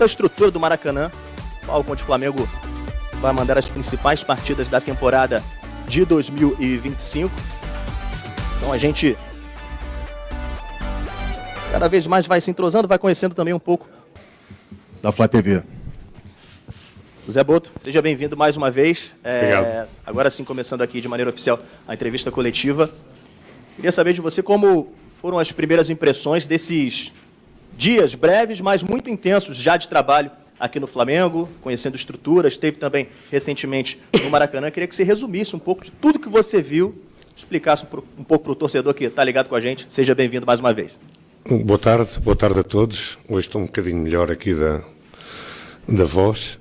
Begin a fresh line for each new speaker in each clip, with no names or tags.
da estrutura do Maracanã, onde o Flamengo vai mandar as principais partidas da temporada de 2025. Então a gente cada vez mais vai se entrosando, vai conhecendo também um pouco
da Flá TV.
Zé Boto, seja bem-vindo mais uma vez.
Obrigado.
Agora sim, começando aqui de maneira oficial a entrevista coletiva. Queria saber de você como foram as primeiras impressões desses dias breves, mas muito intensos já de trabalho aqui no Flamengo, conhecendo estruturas, esteve também recentemente no Maracanã. Queria que você resumisse um pouco de tudo que você viu, explicasse um pouco para o torcedor que está ligado com a gente. Seja bem-vindo mais uma vez.
Boa tarde a todos. Hoje estou um bocadinho melhor aqui da voz.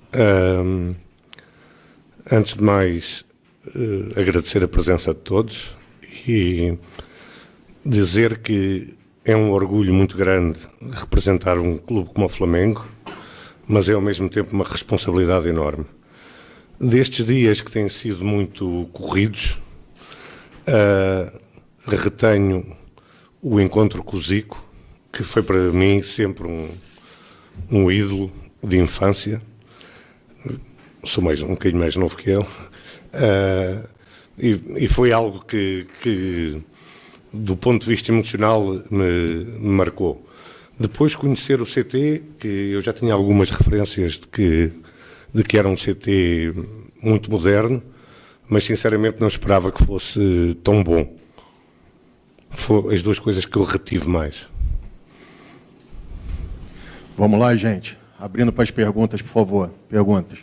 Antes de mais, agradecer a presença de todos e dizer que é um orgulho muito grande representar um clube como o Flamengo, mas é ao mesmo tempo uma responsabilidade enorme. Destes dias que têm sido muito corridos, retenho o encontro com o Zico, que foi para mim sempre um ídolo de infância. Sou um bocadinho mais novo que ele. E foi algo que, do ponto de vista emocional, me marcou. Depois conhecer o CT, que eu já tinha algumas referências de que era um CT muito moderno, mas sinceramente não esperava que fosse tão bom. Foram as duas coisas que eu retive mais.
Vamos lá, gente. Abrindo para as perguntas, por favor. Perguntas.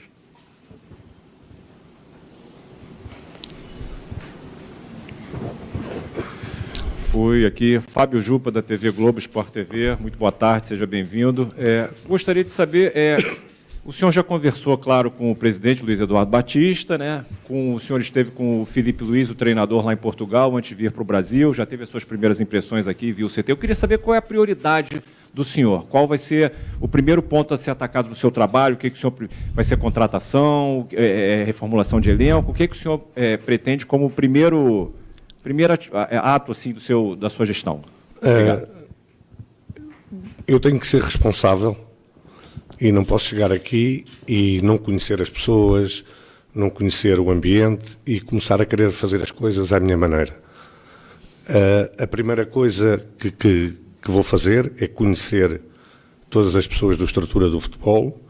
Oi, aqui Fábio Jupa, da TV Globo Sport TV. Muito boa tarde, seja bem-vindo. Gostaria de saber, o senhor já conversou, claro, com o presidente Luiz Eduardo Batista, né? O senhor esteve com o Filipe Luiz, o treinador lá em Portugal, antes de vir para o Brasil, já teve as suas primeiras impressões aqui, viu o CT. Eu queria saber qual é a prioridade do senhor, qual vai ser o primeiro ponto a ser atacado do seu trabalho, o que o senhor vai ser contratação, reformulação de elenco, o que o senhor pretende como primeiro ato assim, da sua gestão?
Eu tenho que ser responsável e não posso chegar aqui e não conhecer as pessoas, não conhecer o ambiente e começar a querer fazer as coisas à minha maneira. A primeira coisa que vou fazer é conhecer todas as pessoas da estrutura do futebol,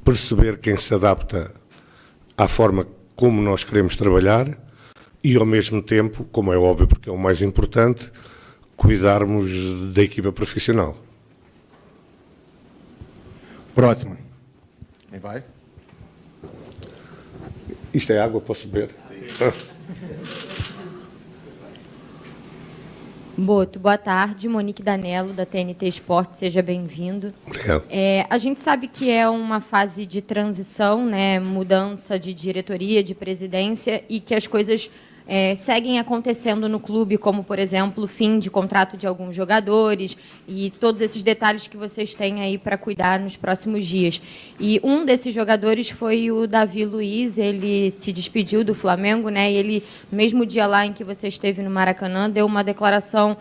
perceber quem se adapta à forma como nós queremos trabalhar e, ao mesmo tempo, como é óbvio, porque é o mais importante, cuidarmos da equipa profissional.
Próxima. Quem vai?
Isto é água, posso beber? Sim.
Boto, boa tarde. Monique Danello, da TNT Esporte, seja bem-vindo.
Obrigado.
A gente sabe que é uma fase de transição, né, mudança de diretoria, de presidência, e que as coisas seguem acontecendo no clube, como, por exemplo, o fim de contrato de alguns jogadores e todos esses detalhes que vocês têm aí para cuidar nos próximos dias. E um desses jogadores foi o Davi Luiz, ele se despediu do Flamengo, né? E ele, no mesmo dia lá em que você esteve no Maracanã, deu uma declaração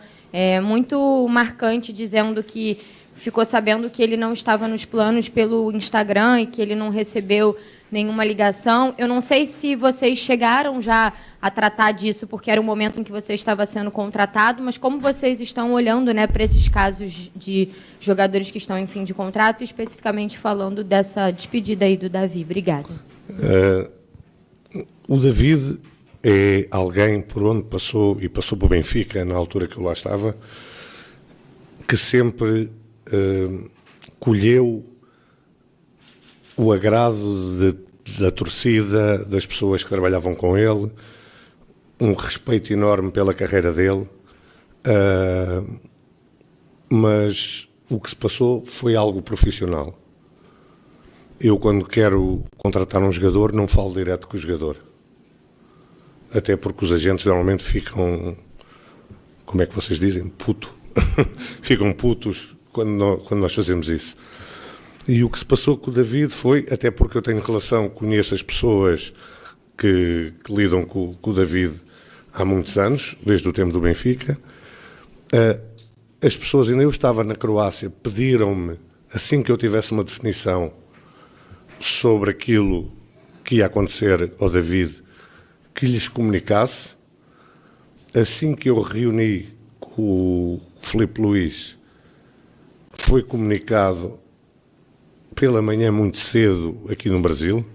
muito marcante, dizendo que ficou sabendo que ele não estava nos planos pelo Instagram e que ele não recebeu nenhuma ligação. Eu não sei se vocês chegaram já a tratar disso, porque era o momento em que você estava sendo contratado, mas como vocês estão olhando, né, para esses casos de jogadores que estão em fim de contrato, especificamente falando dessa despedida aí do Davi? Obrigada.
O David é alguém por onde passou, e passou para o Benfica, na altura que eu lá estava, que sempre colheu o agrado da torcida, das pessoas que trabalhavam com ele, um respeito enorme pela carreira dele, mas o que se passou foi algo profissional. Eu, quando quero contratar um jogador, não falo direto com o jogador, até porque os agentes normalmente ficam, como é que vocês dizem, ficam putos quando nós fazemos isso. E o que se passou com o David foi, até porque eu tenho relação, conheço as pessoas que lidam com o David há muitos anos, desde o tempo do Benfica, as pessoas, ainda eu estava na Croácia, pediram-me assim que eu tivesse uma definição sobre aquilo que ia acontecer ao David, que lhes comunicasse. Assim que eu reuni com o Filipe Luís, foi comunicado pela manhã muito cedo aqui no Brasil,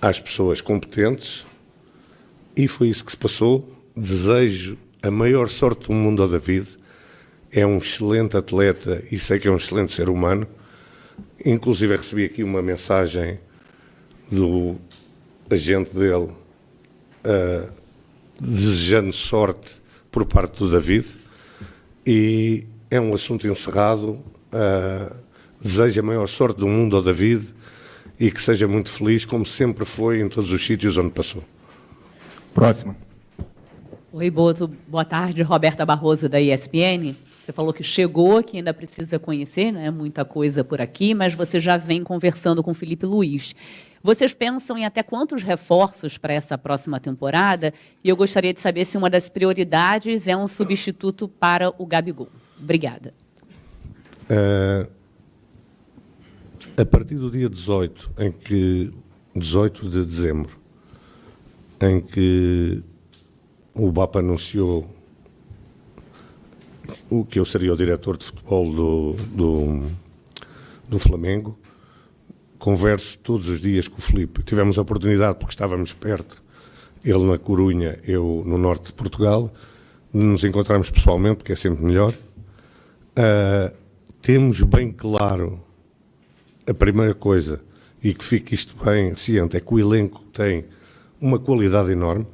às pessoas competentes, e foi isso que se passou. Desejo a maior sorte do mundo ao David. É um excelente atleta e sei que é um excelente ser humano. Inclusive recebi aqui uma mensagem do agente dele desejando sorte por parte do David, e é um assunto encerrado. Desejo a maior sorte do mundo ao David e que seja muito feliz, como sempre foi em todos os sítios onde passou.
Próxima.
Oi, boa tarde, Roberta Barroso, da ESPN. Você falou que chegou, que ainda precisa conhecer, né? Muita coisa por aqui, mas você já vem conversando com o Filipe Luís. Vocês pensam em até quantos reforços para essa próxima temporada? E eu gostaria de saber se uma das prioridades é um substituto para o Gabigol. Obrigada.
A partir do dia 18 de dezembro, em que o BAP anunciou que eu seria o diretor de futebol do Flamengo, converso todos os dias com o Filipe. Tivemos a oportunidade, porque estávamos perto, ele na Corunha, eu no norte de Portugal, de nos encontrarmos pessoalmente, porque é sempre melhor. Temos bem claro a primeira coisa, e que fique isto bem ciente, é que o elenco tem uma qualidade enorme.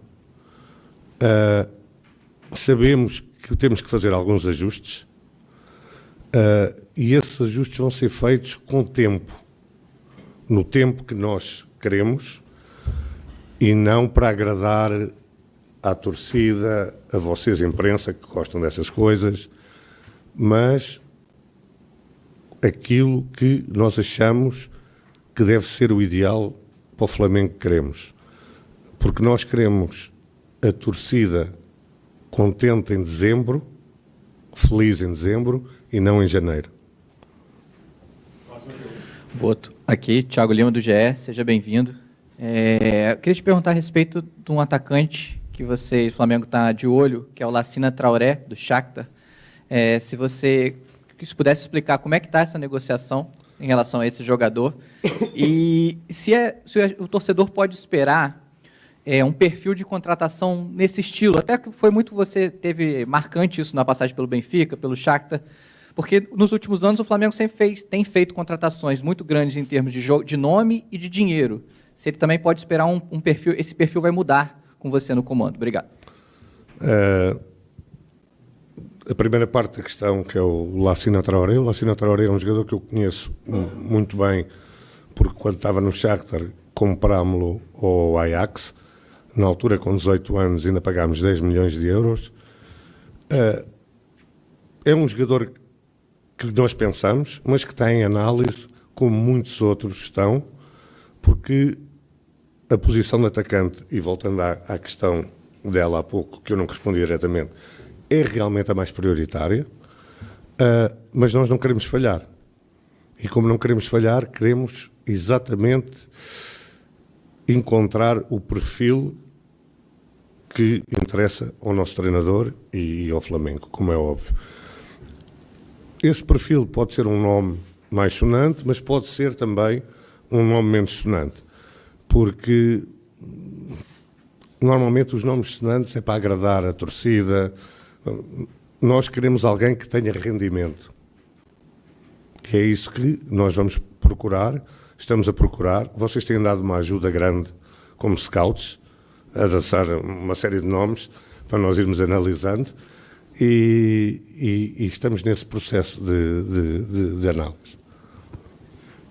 Sabemos que temos que fazer alguns ajustes, e esses ajustes vão ser feitos com tempo, no tempo que nós queremos, e não para agradar à torcida, a vocês, imprensa, que gostam dessas coisas, mas aquilo que nós achamos que deve ser o ideal para o Flamengo que queremos. Porque nós queremos a torcida contente em dezembro, feliz em dezembro e não em janeiro.
Boto. Aqui, Thiago Lima, do GE, seja bem-vindo. Eu queria te perguntar a respeito de um atacante que o Flamengo está de olho, que é o Lassina Traoré, do Shakhtar. Se pudesse explicar como é que está essa negociação em relação a esse jogador e se o torcedor pode esperar um perfil de contratação nesse estilo. Até que foi muito, você teve marcante isso na passagem pelo Benfica, pelo Shakhtar, porque nos últimos anos o Flamengo sempre tem feito contratações muito grandes em termos de nome e de dinheiro. Se ele também pode esperar um perfil, esse perfil vai mudar com você no comando. Obrigado.
A primeira parte da questão, que é o Lassina Traoré. O Lassina Traoré é um jogador que eu conheço muito bem, porque quando estava no Shakhtar comprámo-lo ao Ajax. Na altura, com 18 anos, ainda pagámos 10 milhões de euros. É um jogador que nós pensamos, mas que está em análise, como muitos outros estão, porque a posição de atacante, e voltando à questão dela há pouco, que eu não respondi diretamente, é realmente a mais prioritária, mas nós não queremos falhar. E como não queremos falhar, queremos exatamente encontrar o perfil que interessa ao nosso treinador e ao Flamengo, como é óbvio. Esse perfil pode ser um nome mais sonante, mas pode ser também um nome menos sonante, porque normalmente os nomes sonantes é para agradar a torcida. Nós queremos alguém que tenha rendimento. É isso que nós vamos procurar, estamos a procurar. Vocês têm dado uma ajuda grande como scouts, a lançar uma série de nomes para nós irmos analisando, e estamos nesse processo de análise.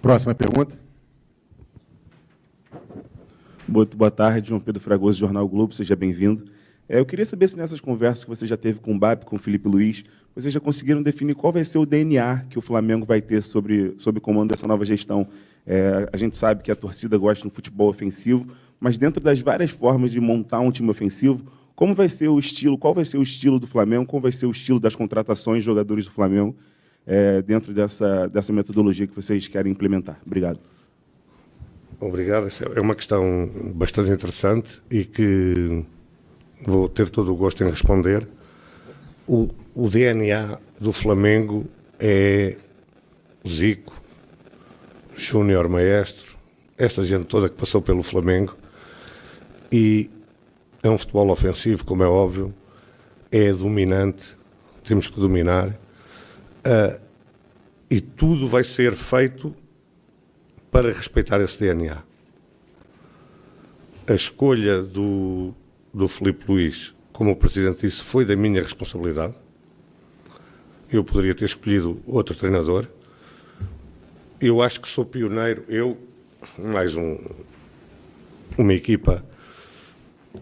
Próxima pergunta.
Boa tarde, João Pedro Fragoso, Jornal Globo, seja bem-vindo. Eu queria saber se nessas conversas que você já teve com o BAP, com o Filipe Luís, vocês já conseguiram definir qual vai ser o DNA que o Flamengo vai ter sob o comando dessa nova gestão. A gente sabe que a torcida gosta de um futebol ofensivo, mas dentro das várias formas de montar um time ofensivo, como vai ser o estilo, qual vai ser o estilo do Flamengo, qual vai ser o estilo das contratações de jogadores do Flamengo? dentro dessa metodologia que vocês querem implementar. Obrigado.
Obrigado. Essa é uma questão bastante interessante e que vou ter todo o gosto em responder. O DNA do Flamengo é Zico, Júnior Maestro, esta gente toda que passou pelo Flamengo, e é um futebol ofensivo, como é óbvio, é dominante, temos que dominar, e tudo vai ser feito para respeitar esse DNA. A escolha do Filipe Luís, como o Presidente disse, foi da minha responsabilidade. Eu poderia ter escolhido outro treinador. Eu acho que sou pioneiro, eu, mais uma equipa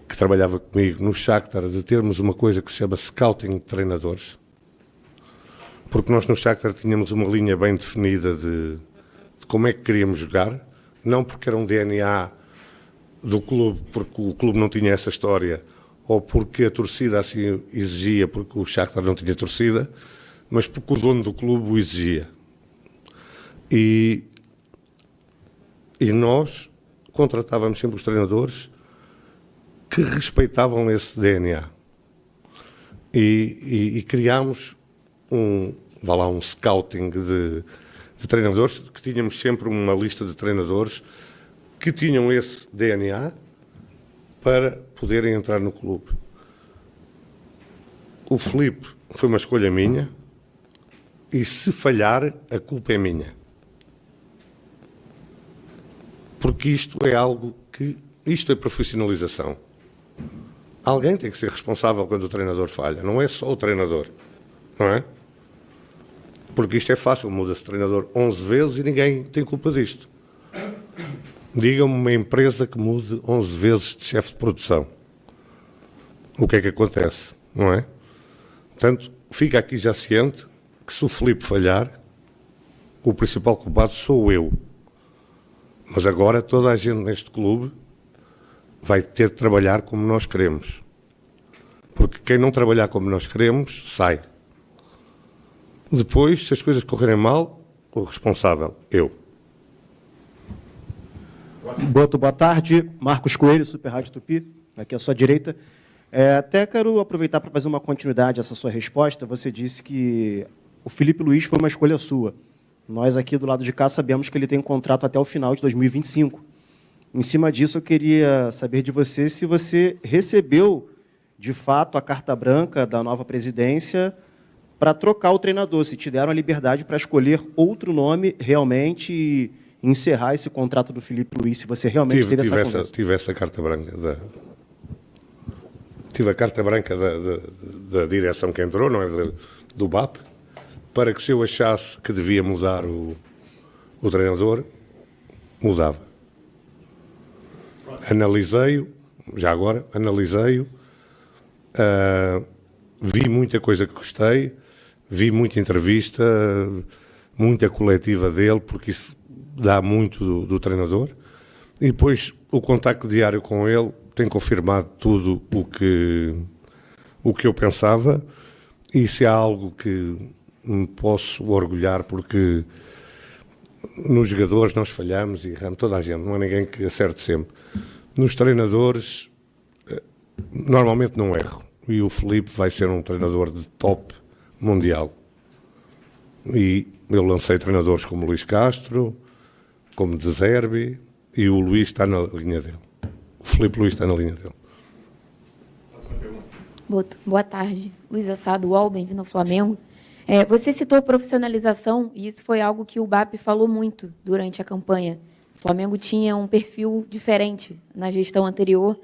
que trabalhava comigo no Shakhtar, de termos uma coisa que se chama scouting de treinadores. Porque nós no Shakhtar tínhamos uma linha bem definida de como é que queríamos jogar, não porque era um DNA do clube, porque o clube não tinha essa história, ou porque a torcida assim exigia, porque o Shakhtar não tinha torcida, mas porque o dono do clube o exigia. E nós contratávamos sempre os treinadores que respeitavam esse DNA. E criámos um scouting de treinadores, que tínhamos sempre uma lista de treinadores que tinham esse DNA para poderem entrar no clube. O Filipe foi uma escolha minha e, se falhar, a culpa é minha. Porque isto é algo que... Isto é profissionalização. Alguém tem que ser responsável quando o treinador falha. Não é só o treinador. Não é? Porque isto é fácil. Muda-se treinador 11 vezes e ninguém tem culpa disto. Diga-me uma empresa que mude 11 vezes de chefe de produção. O que é que acontece? Não é? Portanto, fica aqui já ciente que, se o Filipe falhar, o principal culpado sou eu. Mas agora toda a gente neste clube vai ter de trabalhar como nós queremos. Porque quem não trabalhar como nós queremos, sai. Depois, se as coisas correrem mal, o responsável, eu.
Boa tarde, Marcos Coelho, Super Rádio Tupi, aqui à sua direita. Até quero aproveitar para fazer uma continuidade a essa sua resposta. Você disse que o Filipe Luís foi uma escolha sua. Nós aqui do lado de cá sabemos que ele tem um contrato até o final de 2025. Em cima disso, eu queria saber de você se você recebeu, de fato, a carta branca da nova presidência para trocar o treinador, se te deram a liberdade para escolher outro nome realmente e encerrar esse contrato do Filipe Luís, se você realmente teve essa conversa.
Tive essa carta branca tive a carta branca da direção que entrou, não é, do BAP, para que, se eu achasse que devia mudar o treinador, mudava. Analisei-o, já agora, vi muita coisa que gostei, vi muita entrevista, muita coletiva dele, porque isso dá muito do treinador, e depois o contacto diário com ele tem confirmado tudo o que eu pensava, e se há algo que me posso orgulhar, porque nos jogadores nós falhamos e erramos, toda a gente, não há ninguém que acerte sempre. Nos treinadores, normalmente não erro, e o Filipe vai ser um treinador de top mundial. E eu lancei treinadores como Luís Castro, como De Zerbi, e o Luís está na linha dele. O Filipe Luís está na linha dele.
Boa tarde. Luiz Assado, UOL, bem-vindo ao Flamengo. Você citou profissionalização, e isso foi algo que o BAP falou muito durante a campanha. O Flamengo tinha um perfil diferente na gestão anterior.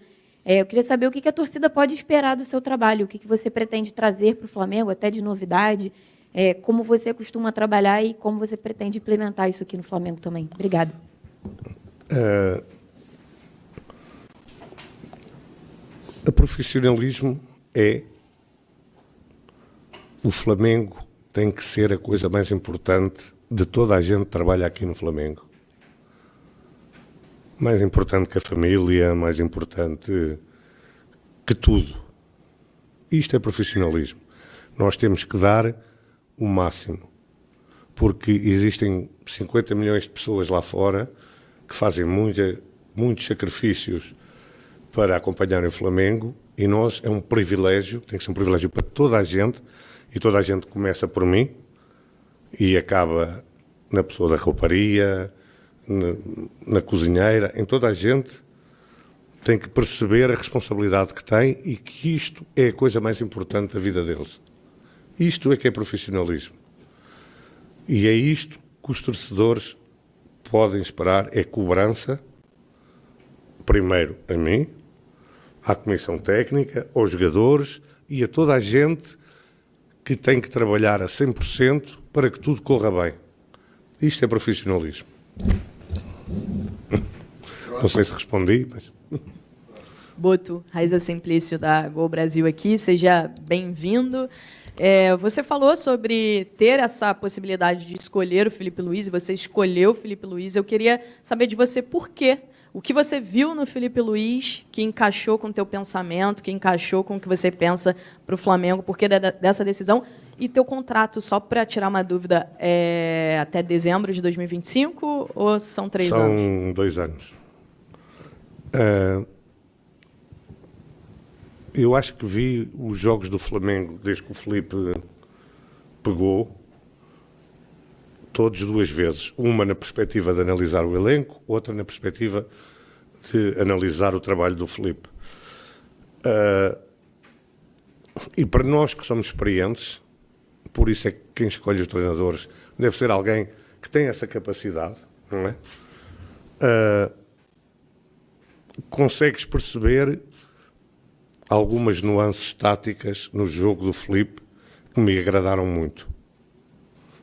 Eu queria saber o que a torcida pode esperar do seu trabalho, o que você pretende trazer para o Flamengo, até de novidade, como você costuma trabalhar e como você pretende implementar isso aqui no Flamengo também. Obrigada.
O profissionalismo o Flamengo tem que ser a coisa mais importante de toda a gente que trabalha aqui no Flamengo. Mais importante que a família, mais importante que tudo. Isto é profissionalismo. Nós temos que dar o máximo. porque existem 50 milhões de pessoas lá fora que fazem muitos sacrifícios para acompanharem o Flamengo, e nós, é um privilégio, tem que ser um privilégio para toda a gente, e toda a gente começa por mim e acaba na pessoa da rouparia, na cozinheira, em toda a gente tem que perceber a responsabilidade que tem e que isto é a coisa mais importante da vida deles. Isto é que é profissionalismo. E é isto que os torcedores podem esperar, é cobrança, primeiro a mim, à comissão técnica, aos jogadores e a toda a gente que tem que trabalhar a 100% para que tudo corra bem. Isto é profissionalismo. Não sei se respondi, mas...
Boto, Raiza Simplício da Gol Brasil aqui, seja bem-vindo. Você falou sobre ter essa possibilidade de escolher o Filipe Luís, e você escolheu o Filipe Luís. Eu queria saber de você por quê. O que você viu no Filipe Luís que encaixou com o teu pensamento, que encaixou com o que você pensa para o Flamengo, por que dessa decisão? E teu contrato, só para tirar uma dúvida, é até dezembro de 2025 ou são 3 anos?
São 2 anos. Eu acho que vi os jogos do Flamengo desde que o Filipe pegou, todos 2 vezes. Uma na perspectiva de analisar o elenco, outra na perspectiva de analisar o trabalho do Filipe. E para nós que somos experientes, por isso é que quem escolhe os treinadores deve ser alguém que tem essa capacidade, não é? Consegues perceber algumas nuances táticas no jogo do Filipe que me agradaram muito.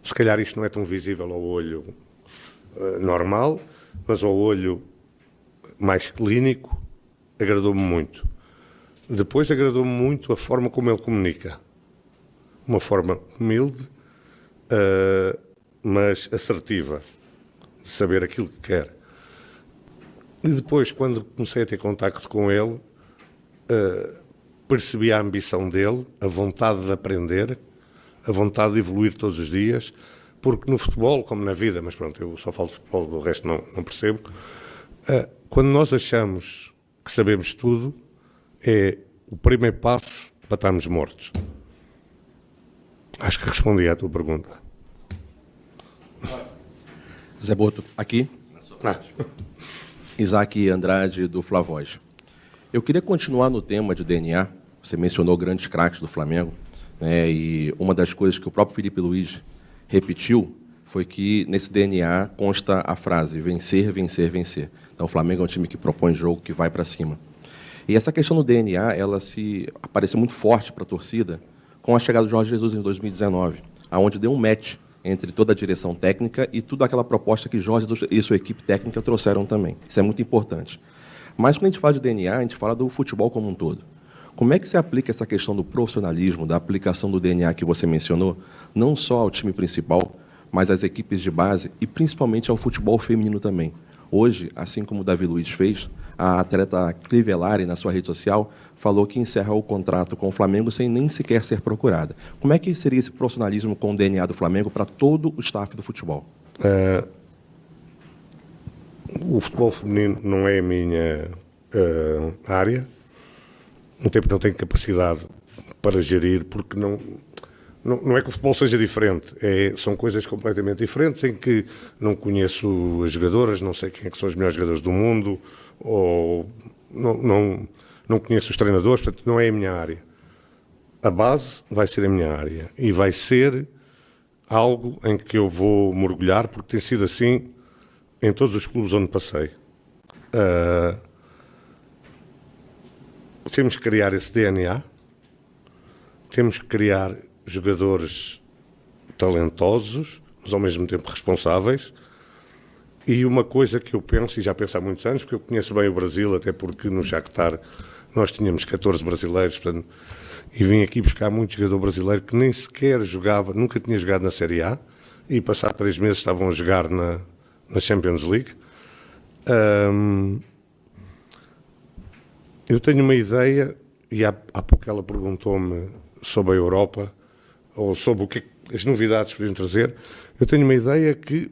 Se calhar isto não é tão visível ao olho normal, mas ao olho mais clínico agradou-me muito. Depois agradou-me muito a forma como ele comunica. Uma forma humilde, mas assertiva, de saber aquilo que quer. E depois, quando comecei a ter contacto com ele, percebi a ambição dele, a vontade de aprender, a vontade de evoluir todos os dias, porque no futebol, como na vida, mas pronto, eu só falo de futebol, do resto não percebo, quando nós achamos que sabemos tudo, é o primeiro passo para estarmos mortos. Acho que respondi à tua pergunta.
Zé Boto, aqui. Isaac Andrade, do Flavoz. Eu queria continuar no tema de DNA. Você mencionou grandes craques do Flamengo, né, e uma das coisas que o próprio Filipe Luís repetiu foi que nesse DNA consta a frase vencer, vencer, vencer. Então o Flamengo é um time que propõe jogo, que vai para cima. E essa questão do DNA, ela apareceu muito forte para a torcida com a chegada do Jorge Jesus em 2019, aonde deu um match entre toda a direção técnica e toda aquela proposta que Jorge e sua equipe técnica trouxeram também. Isso é muito importante. Mas quando a gente fala de DNA, a gente fala do futebol como um todo. Como é que se aplica essa questão do profissionalismo, da aplicação do DNA que você mencionou, não só ao time principal, mas às equipes de base e principalmente ao futebol feminino também? Hoje, assim como o Davi Luiz fez, a atleta Crivellari, na sua rede social, falou que encerra o contrato com o Flamengo sem nem sequer ser procurada. Como é que seria esse profissionalismo com o DNA do Flamengo para todo o staff do futebol?
O futebol feminino não é a minha área. Um tempo não tenho capacidade para gerir, porque não é que o futebol seja diferente. São coisas completamente diferentes, em que não conheço as jogadoras, não sei quem é que são os melhores jogadores do mundo, ou não conheço os treinadores, portanto não é a minha área. A base vai ser a minha área e vai ser algo em que eu vou mergulhar, porque tem sido assim em todos os clubes onde passei. Temos que criar esse DNA, temos que criar jogadores talentosos, mas ao mesmo tempo responsáveis. E uma coisa que eu penso, e já penso há muitos anos, porque eu conheço bem o Brasil, até porque no Shakhtar nós tínhamos 14 brasileiros, portanto, e vim aqui buscar muito jogador brasileiro que nem sequer jogava, nunca tinha jogado na Série A, e passado 3 meses estavam a jogar na Champions League. Eu tenho uma ideia, e há pouco ela perguntou-me sobre a Europa, ou sobre as novidades que podiam trazer. Eu tenho uma ideia que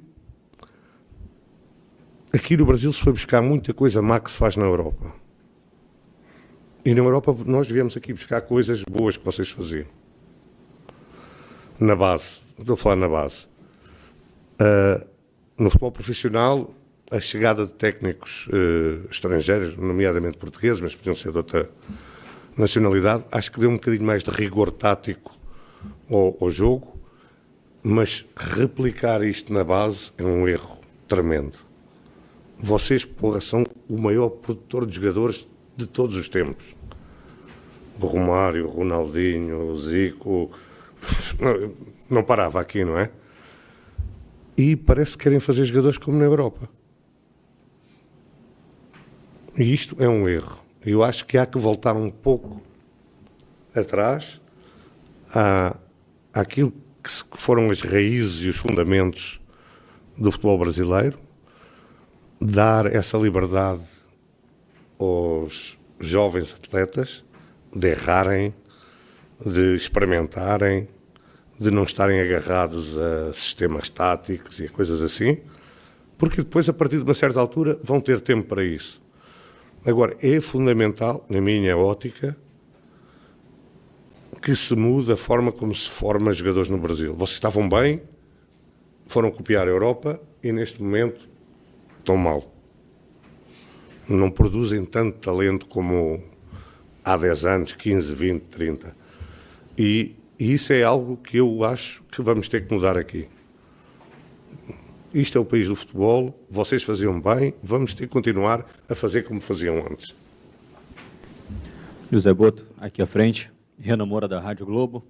aqui no Brasil se foi buscar muita coisa má que se faz na Europa. E na Europa nós viemos aqui buscar coisas boas que vocês faziam. Na base, estou a falar na base. No futebol profissional, a chegada de técnicos estrangeiros, nomeadamente portugueses, mas podiam ser de outra nacionalidade, acho que deu um bocadinho mais de rigor tático ao jogo, mas replicar isto na base é um erro tremendo. Vocês, porra, são o maior produtor de jogadores de todos os tempos. O Romário, o Ronaldinho, o Zico, não parava aqui, não é? E parece que querem fazer jogadores como na Europa. E isto é um erro. Eu acho que há que voltar um pouco atrás àquilo que foram as raízes e os fundamentos do futebol brasileiro, dar essa liberdade aos jovens atletas de errarem, de experimentarem, de não estarem agarrados a sistemas táticos e a coisas assim, porque depois, a partir de uma certa altura, vão ter tempo para isso. Agora, é fundamental, na minha ótica, que se mude a forma como se forma jogadores no Brasil. Vocês estavam bem, foram copiar a Europa e, neste momento, estão mal. Não produzem tanto talento como há 10 anos, 15, 20, 30. E isso é algo que eu acho que vamos ter que mudar aqui. Isto é o país do futebol, vocês faziam bem, vamos ter que continuar a fazer como faziam antes.
José Boto, aqui à frente, Renan Moura da Rádio Globo,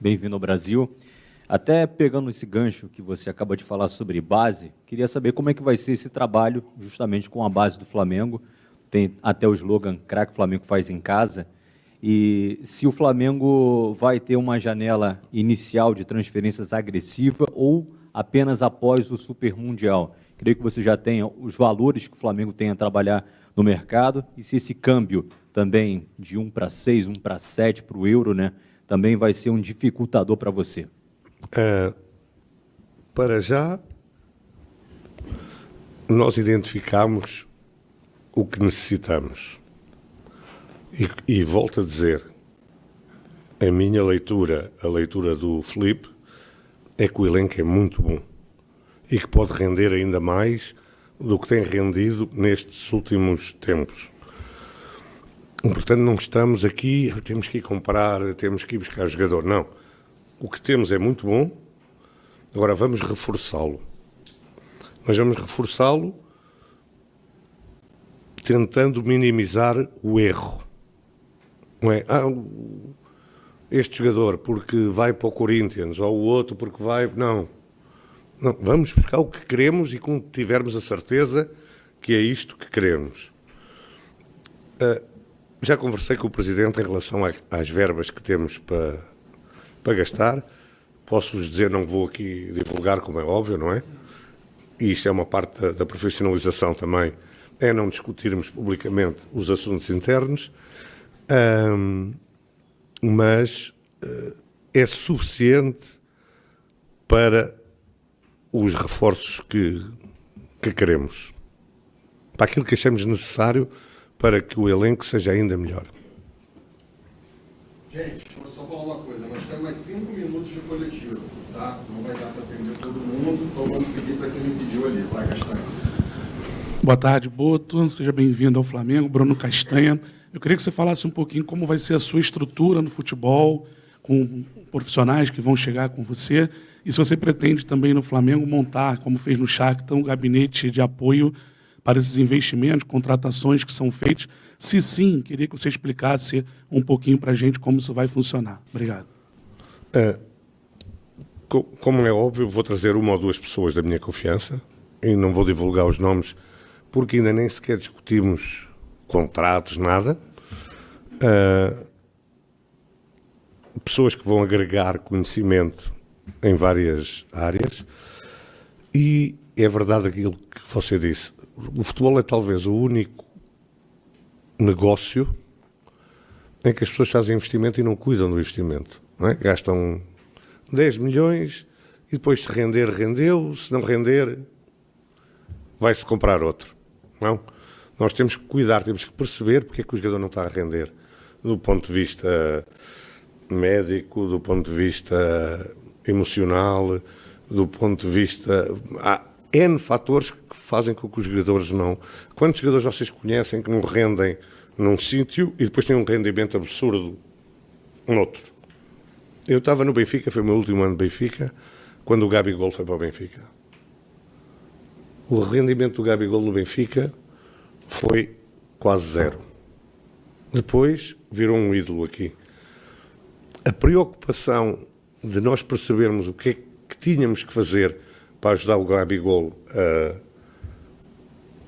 bem-vindo ao Brasil. Até pegando esse gancho que você acaba de falar sobre base, queria saber como é que vai ser esse trabalho justamente com a base do Flamengo. Tem até o slogan "Craque Flamengo faz em casa". E se o Flamengo vai ter uma janela inicial de transferências agressiva ou apenas após o Super Mundial. Creio que você já tenha os valores que o Flamengo tem a trabalhar no mercado e se esse câmbio também de 1 para 6, 1 para 7 para o euro, né, também vai ser um dificultador para você.
Para já, nós identificamos o que necessitamos. E volto a dizer, a minha leitura, a leitura do Filipe, é que o elenco é muito bom e que pode render ainda mais do que tem rendido nestes últimos tempos. Portanto, não estamos aqui, temos que ir comprar, temos que ir buscar jogador. Não. O que temos é muito bom, agora vamos reforçá-lo. Mas vamos reforçá-lo tentando minimizar o erro. Não é? Este jogador porque vai para o Corinthians, ou o outro porque vai... Não. Vamos buscar o que queremos e quando tivermos a certeza que é isto que queremos. Já conversei com o Presidente em relação às verbas que temos para gastar. Posso-vos dizer, não vou aqui divulgar, como é óbvio, não é? E isto é uma parte da profissionalização também, é não discutirmos publicamente os assuntos internos, mas é suficiente para os reforços que queremos, para aquilo que achamos necessário para que o elenco seja ainda melhor.
Gente, vou só falar uma coisa, nós temos mais 5 minutos de coletivo, tá? Não vai dar para atender todo mundo, então vamos seguir para quem me pediu ali. Vai, Castanha.
Boa tarde, Boto. Seja bem-vindo ao Flamengo. Bruno Castanha. Eu queria que você falasse um pouquinho como vai ser a sua estrutura no futebol, com profissionais que vão chegar com você, e se você pretende também no Flamengo montar, como fez no Shakhtar, um gabinete de apoio para esses investimentos, contratações que são feitas. Se sim, queria que você explicasse um pouquinho para a gente como isso vai funcionar. Obrigado.
Como é óbvio, vou trazer uma ou duas pessoas da minha confiança e não vou divulgar os nomes porque ainda nem sequer discutimos contratos, nada. Pessoas que vão agregar conhecimento em várias áreas e é verdade aquilo que você disse. O futebol é talvez o único negócio em que as pessoas fazem investimento e não cuidam do investimento. Não é? Gastam 10 milhões e depois se render, rendeu, se não render, vai-se comprar outro. Não? Nós temos que cuidar, temos que perceber porque é que o jogador não está a render. Do ponto de vista médico, do ponto de vista emocional, do ponto de vista... Há N fatores que fazem com que os jogadores não... Quantos jogadores vocês conhecem que não rendem num sítio e depois têm um rendimento absurdo noutro? Eu estava no Benfica, foi o meu último ano de Benfica, quando o Gabigol foi para o Benfica. O rendimento do Gabigol no Benfica foi quase zero. Depois virou um ídolo aqui. A preocupação de nós percebermos o que é que tínhamos que fazer para ajudar o Gabigol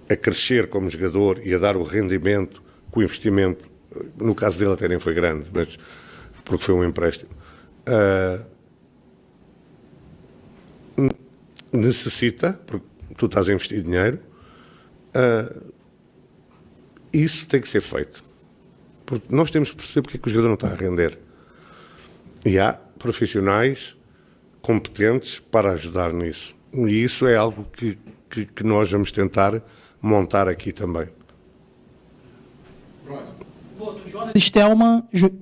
a crescer como jogador e a dar o rendimento que o investimento, no caso dele até nem foi grande, mas porque foi um empréstimo, necessita, porque tu estás a investir dinheiro, isso tem que ser feito. Porque nós temos que perceber porque é que o jogador não está a render. E há profissionais competentes para ajudar nisso. E isso é algo que nós vamos tentar montar aqui também.
Próximo.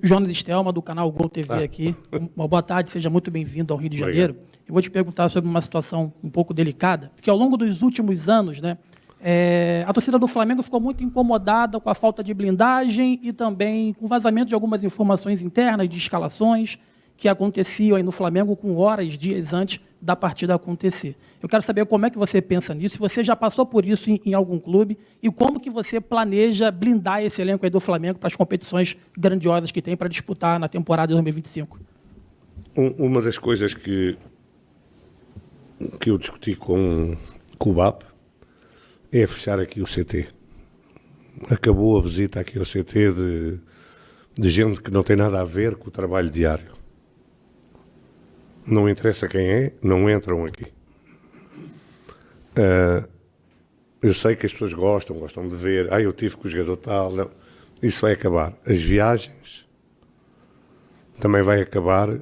Jonas Stelman, do canal Gol TV aqui. Uma boa tarde, seja muito bem-vindo ao Rio de Janeiro. Eu vou te perguntar sobre uma situação um pouco delicada, porque ao longo dos últimos anos, né, a torcida do Flamengo ficou muito incomodada com a falta de blindagem e também com o vazamento de algumas informações internas de escalações que aconteciam aí no Flamengo com horas, dias antes da partida acontecer. Eu quero saber como é que você pensa nisso, se você já passou por isso em algum clube e como que você planeja blindar esse elenco aí do Flamengo para as competições grandiosas que tem para disputar na temporada de 2025.
Uma das coisas que eu discuti com o BAP é fechar aqui o CT. Acabou a visita aqui ao CT de gente que não tem nada a ver com o trabalho diário. Não interessa quem é, não entram aqui. Eu sei que as pessoas gostam de ver, eu tive com o jogador tal, não. Isso vai acabar. As viagens também vai acabar,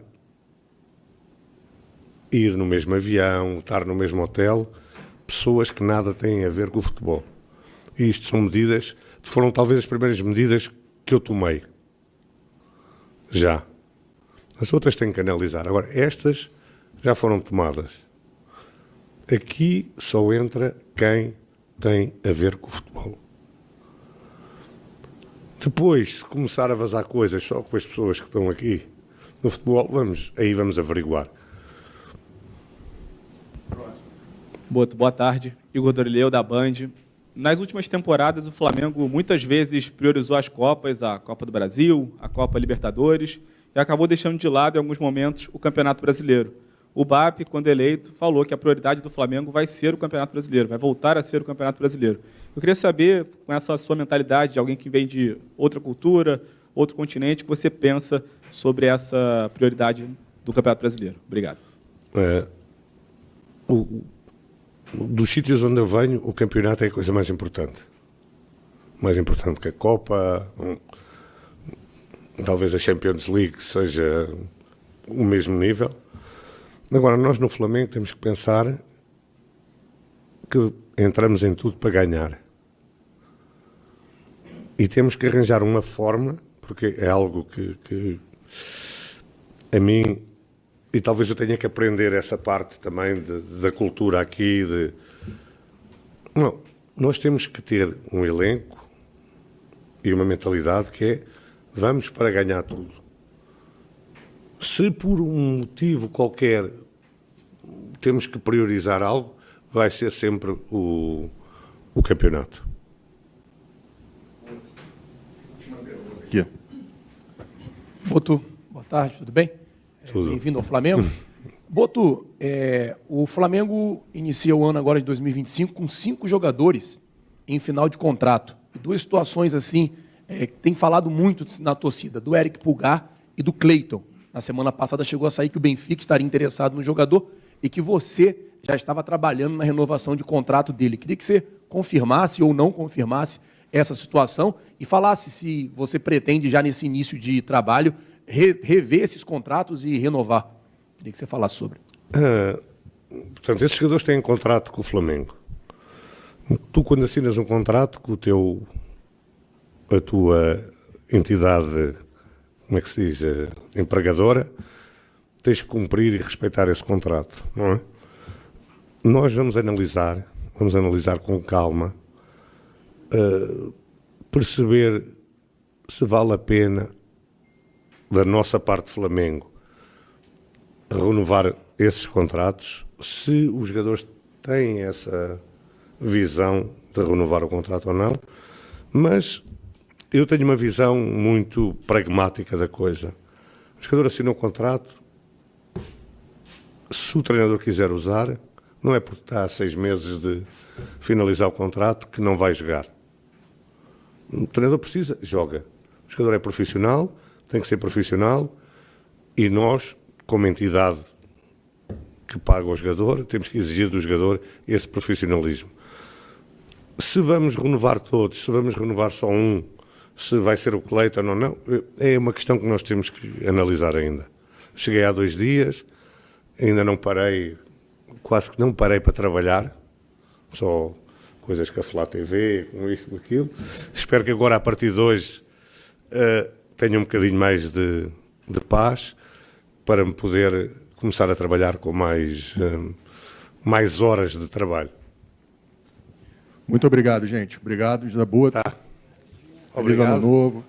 ir no mesmo avião, estar no mesmo hotel, pessoas que nada têm a ver com o futebol. E isto são medidas, foram talvez as primeiras medidas que eu tomei. Já. As outras têm que analisar. Agora, estas já foram tomadas. Aqui só entra quem tem a ver com o futebol. Depois, se começar a vazar coisas só com as pessoas que estão aqui no futebol, vamos averiguar.
Boa tarde. Igor Dorileu, da Band. Nas últimas temporadas, o Flamengo muitas vezes priorizou as Copas, a Copa do Brasil, a Copa Libertadores, e acabou deixando de lado, em alguns momentos, o Campeonato Brasileiro. O BAP, quando eleito, falou que a prioridade do Flamengo vai ser o Campeonato Brasileiro, vai voltar a ser o Campeonato Brasileiro. Eu queria saber, com essa sua mentalidade de alguém que vem de outra cultura, outro continente, o que você pensa sobre essa prioridade do Campeonato Brasileiro. Obrigado.
Dos sítios onde eu venho, o campeonato é a coisa mais importante. Mais importante que a Copa, talvez a Champions League seja o mesmo nível. Agora, nós no Flamengo temos que pensar que entramos em tudo para ganhar. E temos que arranjar uma forma, porque é algo que a mim, e talvez eu tenha que aprender essa parte também da cultura aqui. Não, nós temos que ter um elenco e uma mentalidade que é vamos para ganhar tudo. Se por um motivo qualquer temos que priorizar algo, vai ser sempre o campeonato.
Boto, boa tarde, tudo bem? Bem-vindo ao Flamengo. Boto, o Flamengo inicia o ano agora de 2025 com 5 jogadores em final de contrato. Duas situações assim que tem falado muito na torcida, do Eric Pulgar e do Cleiton. Na semana passada chegou a sair que o Benfica estaria interessado no jogador e que você já estava trabalhando na renovação de contrato dele. Queria que você confirmasse ou não confirmasse essa situação e falasse se você pretende já nesse início de trabalho rever esses contratos e renovar. Queria que você falasse sobre.
Portanto, esses jogadores têm contrato com o Flamengo. Tu, quando assinas um contrato com a tua entidade, como é que se diz, empregadora, tens que cumprir e respeitar esse contrato, não é? Nós vamos analisar com calma, perceber se vale a pena, da nossa parte Flamengo, renovar esses contratos, se os jogadores têm essa visão de renovar o contrato ou não, mas eu tenho uma visão muito pragmática da coisa. O jogador assina um contrato, se o treinador quiser usar, não é porque está a 6 meses de finalizar o contrato que não vai jogar. O treinador precisa, joga. O jogador é profissional, tem que ser profissional, e nós, como entidade que paga o jogador, temos que exigir do jogador esse profissionalismo. Se vamos renovar todos, se vamos renovar só um, se vai ser o Cleiton ou não, é uma questão que nós temos que analisar ainda. Cheguei há 2 dias, ainda não parei, quase que não parei para trabalhar, só coisas com a Flá TV, com isto, com aquilo. Espero que agora, a partir de hoje, tenha um bocadinho mais de paz para me poder começar a trabalhar com mais horas de trabalho.
Muito obrigado, gente. Obrigado, José Boto.
Tá.
Feliz ano novo.